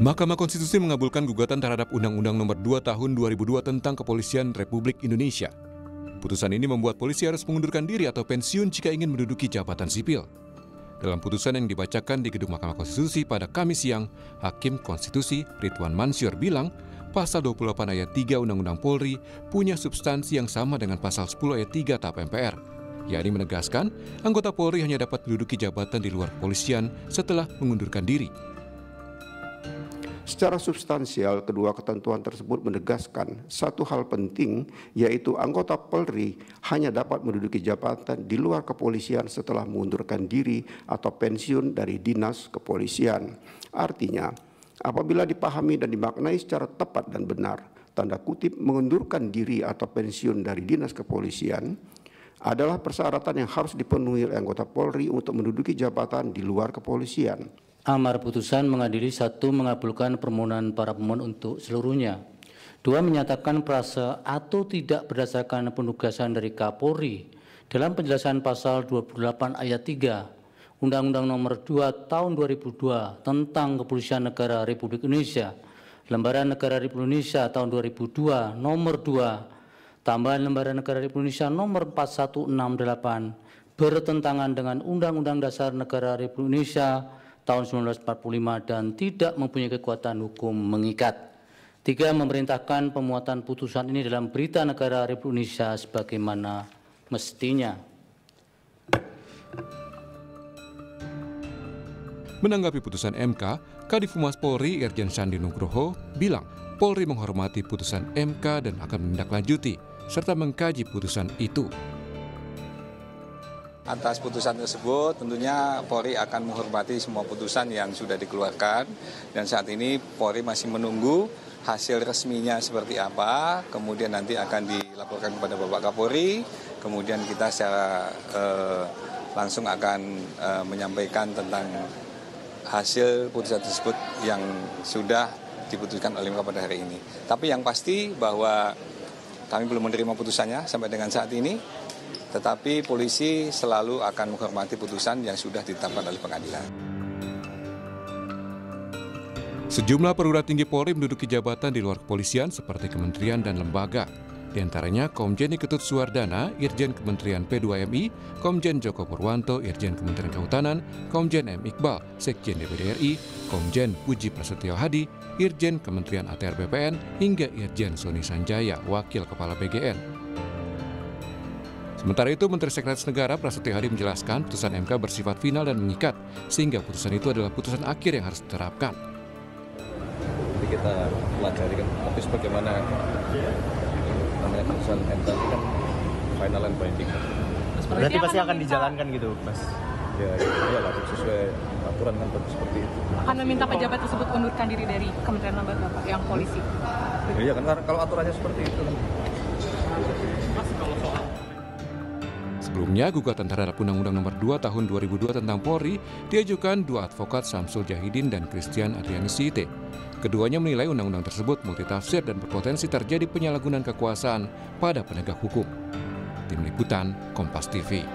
Mahkamah Konstitusi mengabulkan gugatan terhadap Undang-Undang Nomor 2 Tahun 2002 tentang Kepolisian Republik Indonesia. Putusan ini membuat polisi harus mengundurkan diri atau pensiun jika ingin menduduki jabatan sipil. Dalam putusan yang dibacakan di Gedung Mahkamah Konstitusi pada Kamis siang, Hakim Konstitusi Ridwan Mansyur bilang, Pasal 28 ayat 3 Undang-Undang Polri punya substansi yang sama dengan Pasal 10 ayat 3 TAP MPR, yakni menegaskan anggota Polri hanya dapat menduduki jabatan di luar kepolisian setelah mengundurkan diri. Secara substansial, kedua ketentuan tersebut menegaskan satu hal penting, yaitu anggota Polri hanya dapat menduduki jabatan di luar kepolisian setelah mengundurkan diri atau pensiun dari dinas kepolisian. Artinya, apabila dipahami dan dimaknai secara tepat dan benar, tanda kutip mengundurkan diri atau pensiun dari dinas kepolisian adalah persyaratan yang harus dipenuhi oleh anggota Polri untuk menduduki jabatan di luar kepolisian. Amar putusan mengadili: 1. Mengabulkan permohonan para pemohon untuk seluruhnya. 2. Menyatakan prase atau tidak berdasarkan penugasan dari Kapolri dalam penjelasan pasal 28 ayat 3 Undang-Undang Nomor 2 Tahun 2002 tentang Kepolisian Negara Republik Indonesia, Lembaran Negara Republik Indonesia tahun 2002 Nomor 2 tambahan Lembaran Negara Republik Indonesia Nomor 4168 bertentangan dengan Undang-Undang Dasar Negara Republik Indonesia tahun 1945 dan tidak mempunyai kekuatan hukum mengikat. 3. Memerintahkan pemuatan putusan ini dalam Berita Negara Republik Indonesia sebagaimana mestinya. Menanggapi putusan MK, Kadif Humas Polri Irjen Sandi Nugroho bilang Polri menghormati putusan MK dan akan menindaklanjuti serta mengkaji putusan itu. Atas putusan tersebut tentunya Polri akan menghormati semua putusan yang sudah dikeluarkan, dan saat ini Polri masih menunggu hasil resminya seperti apa, kemudian nanti akan dilaporkan kepada Bapak Kapolri, kemudian kita secara langsung akan menyampaikan tentang hasil putusan tersebut yang sudah diputuskan oleh MK pada hari ini. Tapi yang pasti bahwa kami belum menerima putusannya sampai dengan saat ini. Tetapi polisi selalu akan menghormati putusan yang sudah ditetapkan oleh pengadilan. Sejumlah perwira tinggi Polri menduduki jabatan di luar kepolisian seperti kementerian dan lembaga. Di antaranya Komjen Ketut Suwardana, Irjen Kementerian P2MI, Komjen Joko Purwanto, Irjen Kementerian Kehutanan, Komjen M. Iqbal, Sekjen DPD RI, Komjen Puji Prasetyo Hadi, Irjen Kementerian ATR BPN, hingga Irjen Soni Sanjaya, Wakil Kepala BGN. Sementara itu, Menteri Sekretaris Negara Prasetyo Hadi menjelaskan putusan MK bersifat final dan mengikat, sehingga putusan itu adalah putusan akhir yang harus diterapkan. Jadi kita pelajari kan, tapi sebagaimana namanya putusan MK itu kan final and binding. Berarti pasti akan dijalankan gitu, Mas? Ya lah, sesuai aturan kan seperti itu. Akan meminta pejabat tersebut mengundurkan diri dari Kementerian Lembaga Bapak yang polisi? Iya kan, kalau aturannya seperti itu kan. Sebelumnya, gugatan terhadap Undang-Undang Nomor 2 Tahun 2002 tentang Polri diajukan dua advokat Samsul Jahidin dan Christian Adrianusite. Keduanya menilai undang-undang tersebut multitafsir dan berpotensi terjadi penyalahgunaan kekuasaan pada penegak hukum. Tim Liputan, Kompas TV.